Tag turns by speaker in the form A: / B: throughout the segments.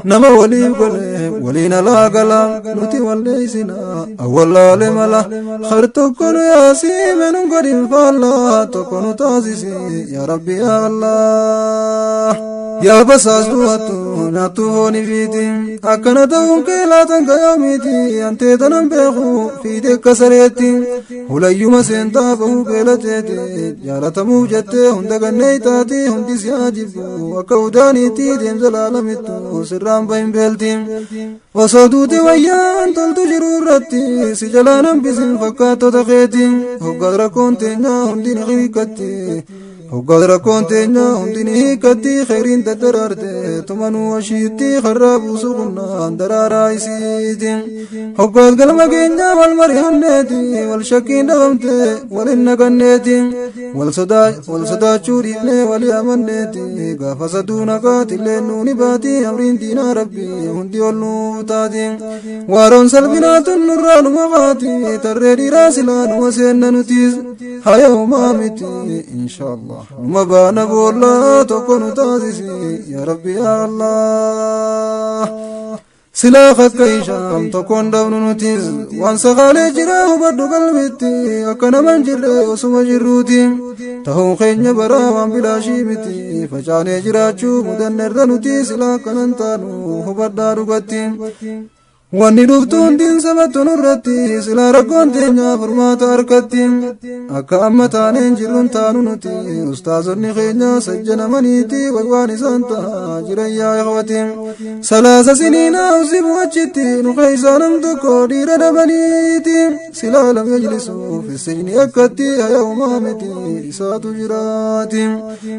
A: نما ولي قلي ولينا لا قلا نتي وليسنا أولا لملا خرطو كل ياسي من قريب فالله تكون تازيسي يا ربي يا الله يا بساس دواتو ناتو هوني فيتي أكنا دوم كيلا تنكا يوميتي أنت تنم بيخو في ديك سريتي هليوم سنتابو كيلتيتي جالتمو جتي هندق النيتاتي هندي سياجبو وكودانيتي ديم زلالمتو سرام بين بيلتي وصدوتي ويان تلتو جرورتي سجلانا بسن فكاتو تخيتي هقدر كونتينا هندي نغيكتي وقدر كونتينا هندي كتي خيرين تدرارتي تمنو وشيتي خرابو سقنا درارا يسيتي وقد قلمكينا والمريان نيتي والشكين دغمتي ولنقنيتي والصدا شوريني واليامن نيتي قافصدونا قاتل نوني باتي أمرين دينا ربي هندي والنوتاتي وارون سلبنات النران مغاتي تريدي راسلان وسينا نتيز هيا ومامتي إن شاء الله وما بانا بولا تكون تازيسي يا ربي يا الله سلاخك كيشام تكون دون نتيز وانسى غالي جراه بدو قلبتي أكنا من جره وسم جروتي تهو خيني برا وان بلا شيبتي فجاني جراچو مدنر نتي سلاخ ننتانو هبدا رغتي واني دوفتون دين سبتون الرتي سلا رقون تينيا فرماتا أركتي أكا أمتانين جرون تانو نتي أستاذني خينيا سجن منيتي وقواني سانتا جريا إخوتي 3 سنين أوزب وجتي نخيسانم تكو دير دبنيتي سلا لم يجلسوا في السجن أكتي يوم آمتي إساتو جراتي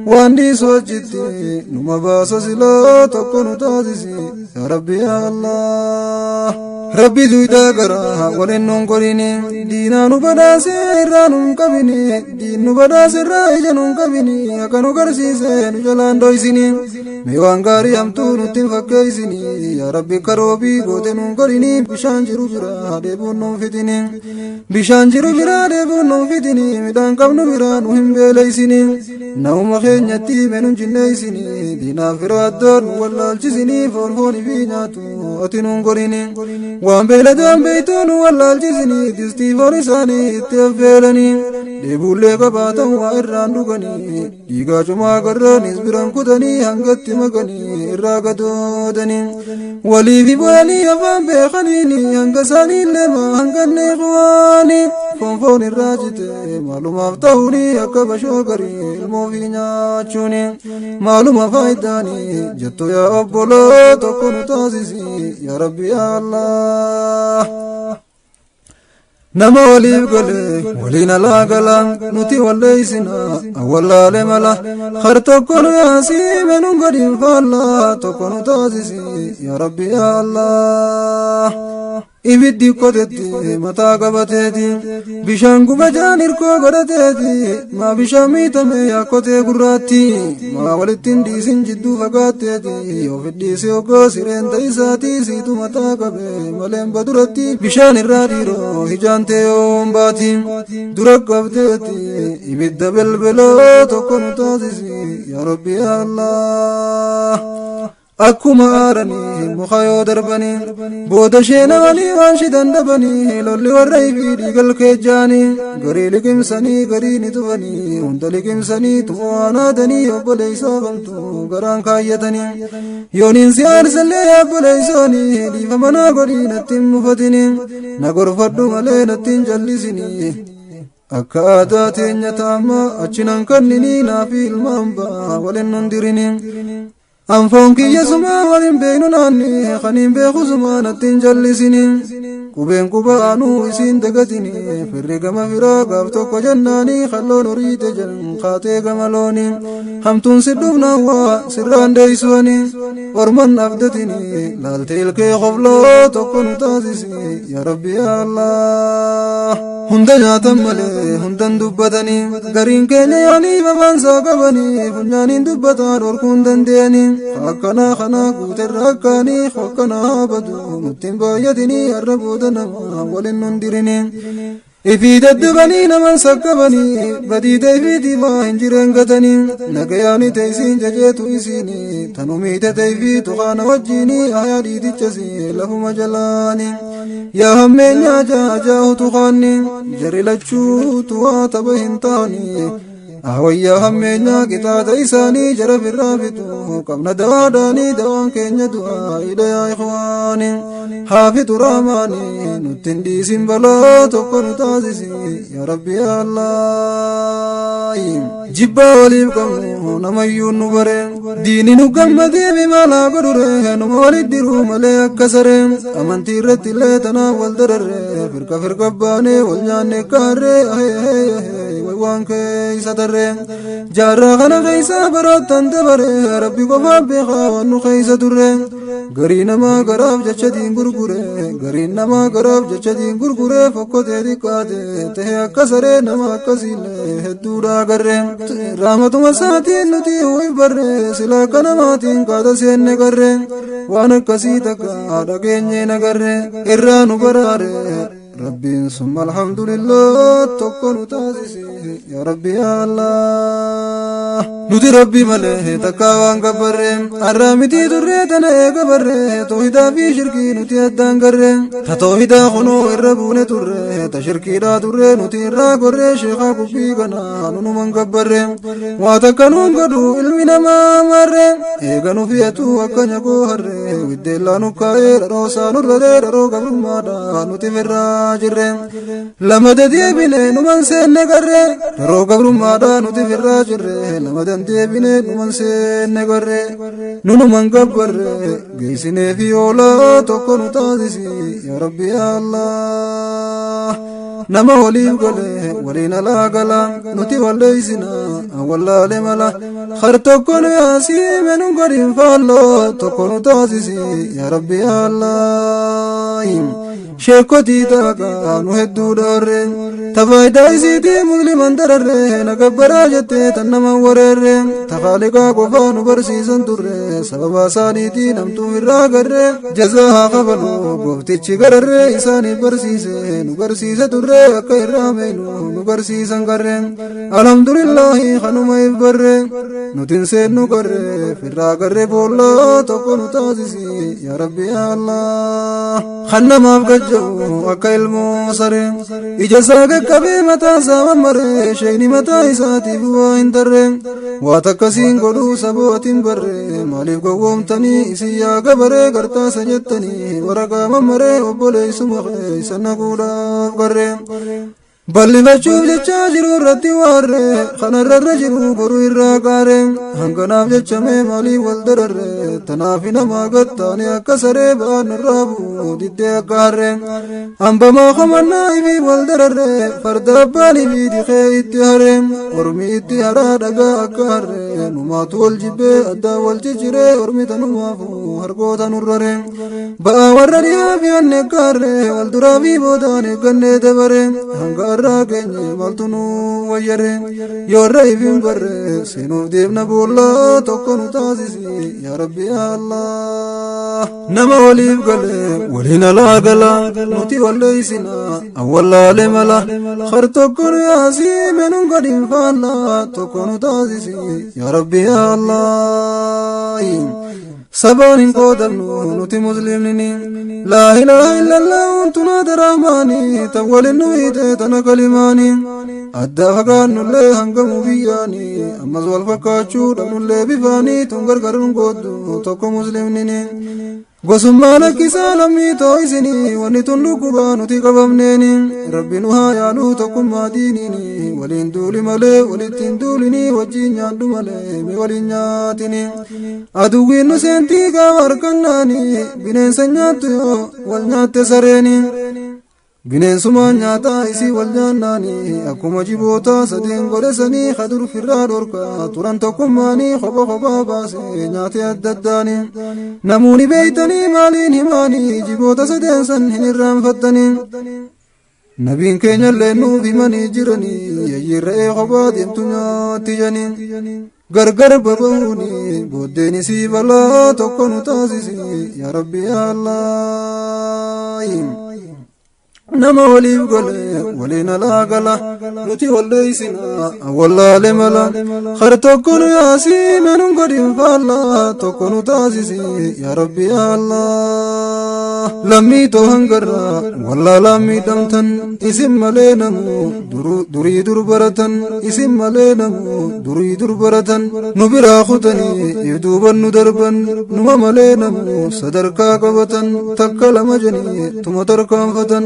A: واندي سوجتي نما باس سلا تكون تازيسي يا ربي يا الله ربي دويدا غرا ولنون قريني دينا نبدا سيرانون كبيني دين نبدا سيراجنون كبيني أكنو كرسيسي نجلان دويسيني ميوان غاري أمتو نتين فكيسيني يا ربي كروبي غودنون قريني بشان جرو جرا ديبون نون فتيني بشان جرو جرا ديبون نون فتيني مدان قبنو بران وهم بيليسيني نوم خينيتي منون جنيسيني دينا فرادون والله جزيني فولفوني في ناتو أتنون قريني وان بلدان بيتون والله الجزني دستي فرساني اتفلني دبولي قباتا وإران دغني ديغا جمع قراني سبران كدني هنگت مغني إراغدودني ولي في بالي أفان بخنيني هنگساني لما هنگن إخواني فنفون الراجت معلوم أفتهوني أكب شوكري الموفينا چوني معلوم فايداني جتو يا أبولا تكون تازيسي يا ربي يا الله نما ولي قلي ولينا لا قلا نتي وليسنا أولا لملا خرطو كل ياسي من قريب فالله تكون تازيسي يا ربي يا الله ibiddi kotetti mataa qabateeti bishaan gubajaan hirkoo godhateeti maa bishaan miitame yaa kotee gurraatti maa walittiin dhiisin jidduu fagaatteeti yoo fidhiise oggoo sireen ta'isaati siitu mataa qabe maleen baduratti bishaan irraa dhiiroo hijaantee yoon baati dura qabteeti ibidda belbeloo tokko nu taasisi yaa rabbi yaa Allah akkuma aaranii muka yoo darbanii booda sheenaanii waan shidan dhabanii lolli warra ifii dhiigal keejjaanii garii liqimsanii garii ni tufanii hunda liqimsanii tu'aanaadanii obboleeysaa famtu garaan kaayyatanii yooniin si aarsallee obboleeysoonii dhiifa manaa godhii nattiin mufatinii na gorfadhu malee nattiin jallisinii akka aadaa teenya taama achinan kanninii naafi ilmaan ba'a walin hundirinii أنفون كي يسمع ولين بينو ناني خنين بيخو زمانتين جلسيني كوبين كوبانو يسين دقتيني فرقما فراق أفتوكو جناني خلو نريد جن خاتي قملوني همتون سدونا وسران ديسواني ورمن أفدتيني لالتيلكي خفلو تكون تازيسي يا ربي يا الله هند جاتم ملي هندن دبتني غرين كيني يعني بمان ساقبني فنجانين دبتان وركون دنديني خاكنا خنا قوتر راكاني خوكنا بدو متن بايدني الربودنا ولن نندرني إفيد الدبنين من سكبني بديد إفيدي ما هنجرين قتني نقياني تيسين ججيت إسيني تنميت تيفي تخان وجيني آيادي تجسي له مجلاني يا همين يا جاجاه تخاني جري لجو تواتبهن تاني أهويا همينا كتاب إساني جرب الرابطو قمنا دواداني دوان كينيا دعا إلى يا إخواني حافظ راماني نتندي سنبلا تقر تازيسي يا ربي يا الله جبا وليبكم نميون نبرين ديني نقمدي بما لا قدره نمولي الدرو ملي أكسرين أمانتي رتي اللي تناول درر فرقة باني والجاني كاري ويوان كيسا درين جارا خنا كيسا براتن تبري ربي قفا بيخا وانو كيسا درين غرينا ما غراب جچدين غرغره غرينا ما غراب جچدين غرغره فكو تيري قاده ته أكسرين نما أكسيله هدورا غرين رحمت مساتي نتي وي بره سلا كنماتين قاده سين غرين وانا كسيتك ادغيني نغره إرانو براره ربي ثم الحمد لله تكون تاسيسي يا ربي يا الله نودي ربي مله تكاوان كبره أرامتي دريتنا كبره توحيدا في شركي نتي أدان كره توحيدا خنو الربون تره تشركي را تره نتي را كره شيخا كفي كنا نونو من كبره واتكنون كدو علمنا ما مره إيغانو فيتو أكنيا كوهره ودلانو كاير روسا نرده رو قبر مادا نتي فرا jirren lamada deebine numan seenne garre yeroo gabrummaadhaa nuti firraa jirre lamadan deebine numan seenne garre nunuman gabbarre geessinee fi oolaa tokko nu taasisi yaa rabbi yaa allah nama waliif gale waliin alaa gala nuti walleeysina wallaale mala khar tokko nu yaasiime nu godhin faalloo tokko nu taasisi yaa rabbi yaa allah شيكوتي تاكا نهدو داري تفايدا يسيتي مسلمان درري نكبرا جتي تنما ورري تخالقا قفا نبرسيسن درري سببا سانيتي نمتو مرا قرري جزاها قبلو قفتيچي قرري إساني برسيسي نبرسيسة درري أكا إرامينو نبرسيسن قرري الحمد لله خنما يفقرري نتنسين نقرري فرا قرري بولا تقو نتازيسي يا ربي يا الله خنما فقجو أكا الموصري إجساك كبي متى سامن مري شيني متى إساتي بوا انتري واتكسين قلو سبوت بري ماليف قومتني إسيا قبري قرطا سجدتني ورقا ممري وبولي سمخي سنقودا قري balli fachuuf jecha jiru irratti waarre kanarra jiru boruu irraa qaare hanganaaf jecha mee maalii wal dararre tanaaf namaa gattaane akka saree ba'aan irraa bu'u diddee akka harre hambamaa komannaa ifi wal dararre farda abbaanii fi dikee itti hare ormi itti haraa dhagaa akka harre numaatu wal jibbee addaa wal cicciree ormi tanumaafu hargoota nurrare ba'aa warra dhiyaa fi wanne akka harre wal duraa fi boodaan eeggannee dabare hanga arraa keenye maltunu wayyare yoorra ifin barre seenuuf deemna boolla tokko nu taasisi yaa rabbi yaa allah nama waliif gale waliin alaa gala nuti walleeysina awwallaale mala khar tokko nu yaasiime nun godhin faalla tokko nu taasisi yaa rabbi yaa allah سبان قدرنا نتي مسلمين لا إله إلا الله أنتنا دراماني تقول النويت تنكلماني أدى فقان اللي هنقم بياني أما زوال فكاتشو دمن اللي بفاني تنقر قرن قدو تقو مسلمين قسم لك سالمي تويسني ونتن لقبا نتي قبمنيني ربي نها يالو تقم ما دينيني ولين دولي ملي ولتن دوليني وجين ياندو ملي ولين ياتيني أدوين نسنتي قامر كناني بنين سنياتو والنيات سريني بنين سمان نياتا إسي والجاناني أكما جيبوتا سدين قرسني خدر فرار وركا تران تقماني خبا خبا باسي نياتي الدداني نموني بيتني مالين هماني جيبوتا سدين سنهن الرام فتني نبين كينيا لنو بماني جراني يجير خبا ديمتو نياتي جاني غرغر ببوني بوديني سي بلا تقنو تاسيسي يا ربي يا الله nama waliif gale waliin alaa gala nuti walleeysina wallaalee mala khar tokko nu yaasii menun godhin faalla tokko nu taasisi yaa rabbi yaa Allah lammii too hangarra wallaa lammii dhamtan isin malee namu durii dur baratan isin malee namu durii dur baratan nu biraa kutanii ibduuban nu darban numa malee namu sadarkaa qabatan takka lama janii tuma tarkaanfatan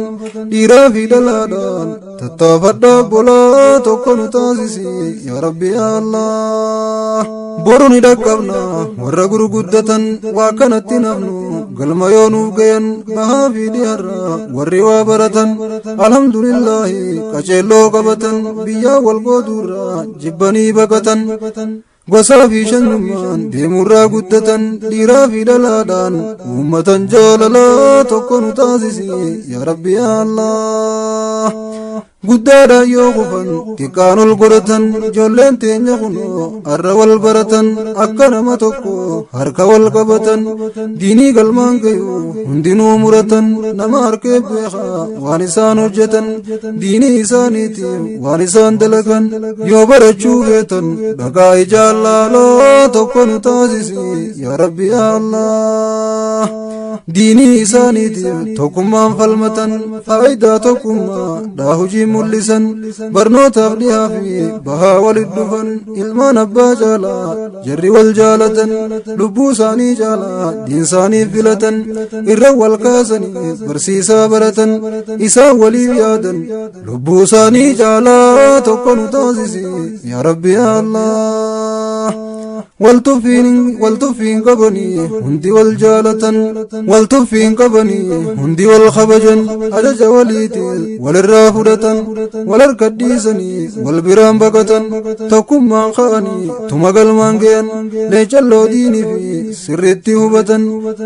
A: dhiiraa fi dhalaadhaan tattaafadhaa bolaa tokko nu taasisi yaa rabbi yaa Allah boru ni dhaqqabna warra gurguddatan waa kanatti nafnu galma yoo nuuf gayan bahaa fi dhiharra warri waa baratan alhamdulillahi qaceelloo qabatan biyyaa wal qooduurra jibbanii baqatan gosaa fi shannummaan deemurraa guddatan dhiiraa fi dhalaadhaan uummatan jaalalaa tokko nu taasisi yaa rabbi yaa Allah guddaadhaan yoo kufan xiqqaan ol godhatan ijoolleen teenya kunoo har'a wal baratan akka nama tokko harka wal qabatan diinii galmaan gayu hundinuu muratan nama harkee beekaa waan isaan hojjetan diinii isaaniitiif waan isaan dalagan yoo barachuu feetan dhagaa ijaalaaloo tokko nu taasisi yaa rabbi yaa Allah diinii isaaniitiif tokkummaan falmatan faayidaa tokkummaa dhaa hujii mul'isan barnootaaf dhihaa fi bahaa walit dhufan ilmaan abbaa caalaa jarri wal jaalatan lubbuu isaanii caalaa diin isaaniif filatan irra wal kaasanii barsiisaa baratan isaan waliif yaadan lubbuu isaanii caalaa tokko nu taasisi yaa rabbi yaa Allah waltuffiin qabanii hundi wal jaalatan waltuffiin qabanii hundi wal kabajan ajaja waliitiin walirraa fudhatan wal harkadhiisanii wal biraan baqatan tokkummaan ka'anii tuma galmaan gayan leecalloo diinii fi sirriitti hubatan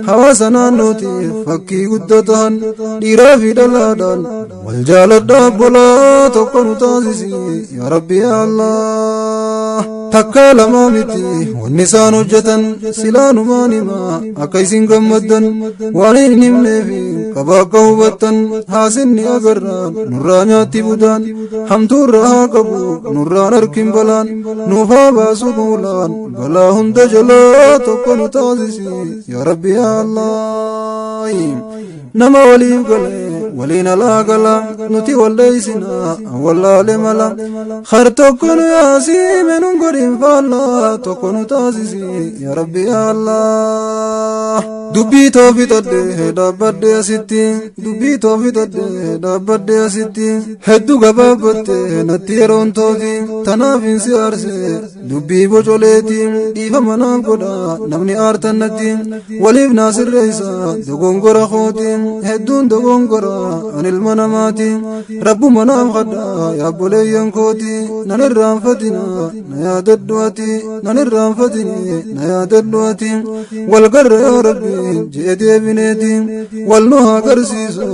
A: hawaasa naannootiif fakkii guddaa tahan dhiiraa fi dhalaadhaan wal jaaladhaa bolaa tokko nu taasisi yaa rabbi yaa Allah takkaa lamaa miti wanni isaan hojjetan silaanumaan himaa akka isin gammaddan waan hin himneefi qaba akka hubattan haasinni agarraan nurraa nyaatti budaan hamtuurra haa qabu nurraan harkin balaan nuuf haa baasu nuulaan balaa hunda jalaa tokko nu taasisi yaa rabbi yaa Allah nama waliif gale waliin alaa gala nuti walleeysina wallaale mala khar tokko nu yaasii menun godhin faalla tokko nu taasisi yaa rabbi yaa Allah dubbii too fixadhe dhaabbadhe asitti dubbii too fixadhe dhaabbadhe asitti hedduu gabaabbatte natti yeroon tooti tanaaf hin si aarse dubbii bocoleeti dhiifama naaf godha namni aartannatti waliif naasirreeysa dogongora kooti hedduun dogongora an ilma namaati rabbuma naaf kadha yaabboleeyyan kooti nan irraanfatina na yaadadhu ati nan irraanfatini na yaadadhu ati walgarra yaa rabbi jee deebineeti wal nu haa agarsiisu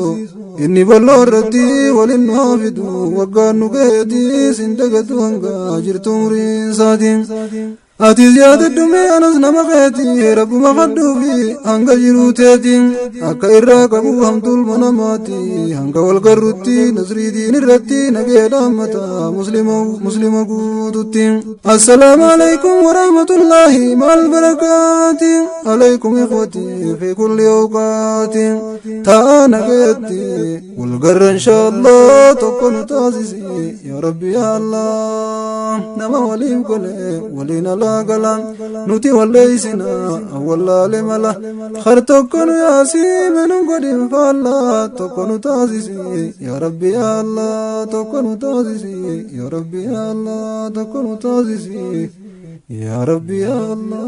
A: inni balloo irratti walin nu haa fidu waggaan nu ga'eeti sin dagatu hanga jirtu umriin isaati ati ziyaadadhu mee anas nama keeti rabbuma kadhuufi hanga jiruu teeti akka irraa qabu hamtuulma namaati hanga wal garrutti nasrii diin irratti nagee dhaammata muslima guututti assalaamu alaykum warahmatullaahi maal barakaati alaykum ikhwati fi kulli awqaati taa nageetti wal garra inshaallah tokko nu taasisi yaa rabbi yaa Allah nama waliif gale waliin alaa galan nuti walleeysina wallaale mala khar tokko nu yaasii menun godhin faalla tokko nu taasisi yaa rabbi yaa Allah tokko nu taasisi yaa rabbi yaa Allah tokko nu taasisi yaa rabbi yaa Allah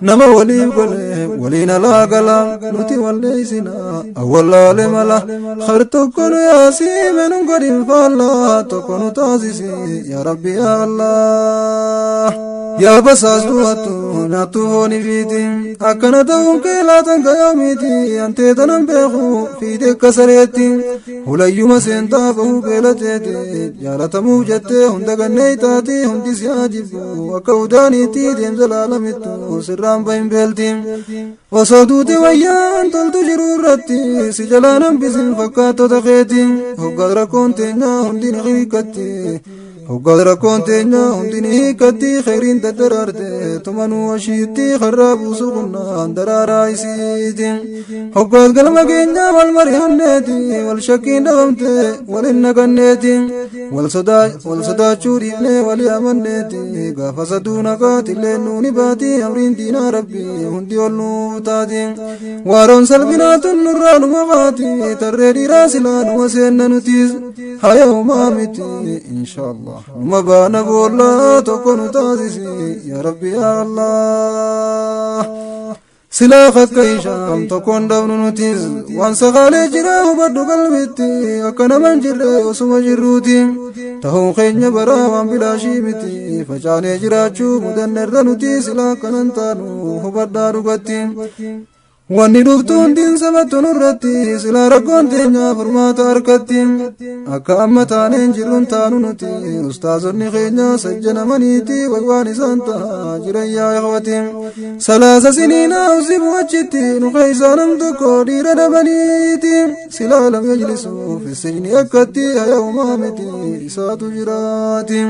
A: nama waliif gale waliin alaa gala nuti walleeysina wallaale mala khar tokko nu yaasii menun godhin faalla tokko nu taasisi yaa rabbi yaa Allah يا بساس دواتو ناتو هوني فيتي أكنا دوم كيلاتن كيوميتي أنت تنم بيخو فيتي كسريتي هليوم سينتا فهو بيلتيتي جالتمو جتي هندق النيتاتي هندي سياجبو وكودانيتي ديم زلالمتو سرام بين بيلتي وصدوتي ويان تلتو جرورتي سجلانم بسن فكاتو تخيتي هقدر كونتينا هندي نغيكتي وقدر كونتينا هندني كتي خيرين تدرارتي تمنو وشيتي خرابو سغنا درارا يسيتي وقد قلما كينا والمريحنتي والشكين دغمتي ولنقنتي والصدا شوريبني وليامنتي قافصدونا قاتل نوني باتي أمرين دينا ربي هندي والنوتاتي وارون سلبنات النران مغاتي تريدي راسلان وسينا نتيز هيا ومامتي إن شاء الله مبانا بولا تكون تازيسي يا ربي يا الله سلاخك كيشام تكون دون نتيز وانسى خالي جراه بدو قلبتي أكنا من جري وسما جروتي تهو خيني براوان بلا شيمتي فجاني جراچو مدنر نتي سلاخك ننتانو هبدا رغتي واني دوفتون دين سبتون الرتي سلا رقون تينيا فرمات أركتي أكا أمتانين جرون تانو نتي أستاذني خينيا سجن منيتي وقواني سانتا جرين يا إخوتي 3 سنين أوزب وجتي نخيسانم تكو دير دبنيتي سلا لم يجلسوا في السجن أكتي يا أمامتي إسات جراتي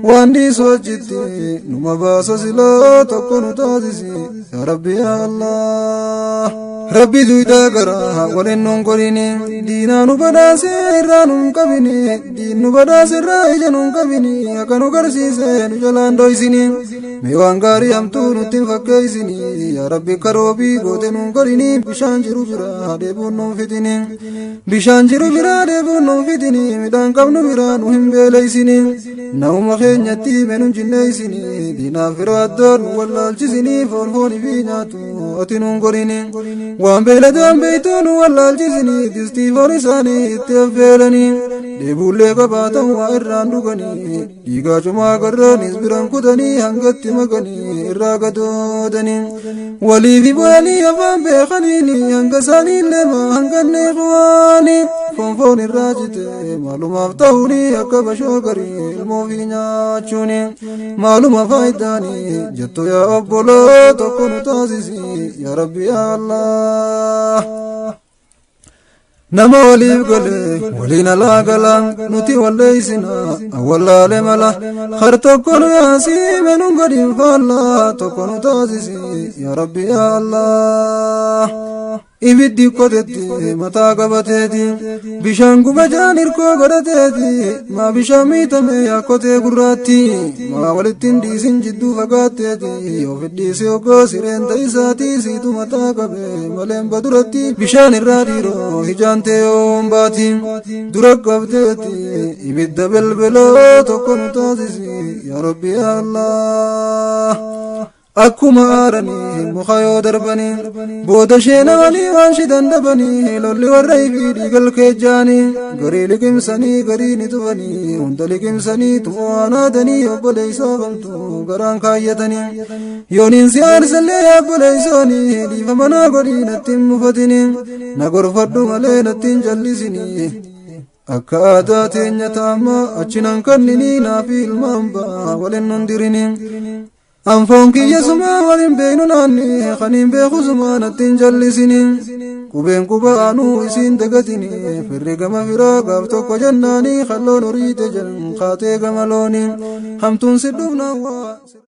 A: واني سوجتي نمباس سلا تكون تازيسي يا ربي يا الله ربي دويدا غرا ولن نونغوريني دينا نوبدا سيرانون كبيني دين نوبدا سيرايجنون كبيني اكنو غرسيسه نجلان دويسيني ميوانغاري امتو نتين فكيسيني يا ربي كروبي غوتنون غوريني بشان جيرو جرا ديبونو فيتيني بشان جيرو جرا ديبونو فيتيني ميدان كابنو بيران وهم بيليسيني نوم خينيتي منون جنيسيني دينا فرادون ولا الجسيني فولفوني بيناتو اتنون غوريني وان بيلدان بيتون ولا الجسني دستي فرساني اتفيلني ديبولي قباتا وإران دوغني ديغا جمع قراني سبران كتني هنگت مغني إراغ دودني ولي في بالي أفان بيخنيني هنگساني لما هنگن إخواني فنفون الراجت معلوم أفتهوني أكب شوكري الموفي ناچوني معلوم فايداني جتو يا أبولا تكون تازيسي يا ربي يا الله نما ولي قلي ولينا لا قلا نتي وليسنا أولا لملا خرطو كل ياسي من قديم فالله تكون تازيسي يا ربي يا الله ibiddi kotetti mataa qabateeti bishaan gubajaan hirkoo godhateeti maa bishaan miitame yakkotee gurraatti maa walittiin dhiisin jidduu fagaatteeti yoo fidhiise oggoo sireen ta'isaati siitu mataa qabe maleen baduratti bishaan irraa dhiiroo hijaan ta'e oombaati dura qabteeti ibidda belbeloo tokko nu taasisi yaa rabbi yaa Allah akkuma aaranii muka yoo darbanii booda sheenanii waan shidan dhabanii lolli warra ifii dhiigal keejjaanii garii liqimsanii garii ni tufanii hunda liqimsanii tu'aanaatanii obboleeysaa famtu garaan kaayyatanii yooniin si aarsallee obboleeysoonii dhiifa manaa godhii nattiin mufatinii na gorfadhu malee nattiin jallisinii akka aadaa teenya taama achinan kanninii naafi ilmaan ba'a walin hundirinii أنفون كي يسمع ولين بينو ناني خنين بيخو زمانتين جلسيني كوبين كوبانو يسين دقتيني فرق مفراق أفتوك جناني خلو نريد جن خاتي قملوني همتون سدونا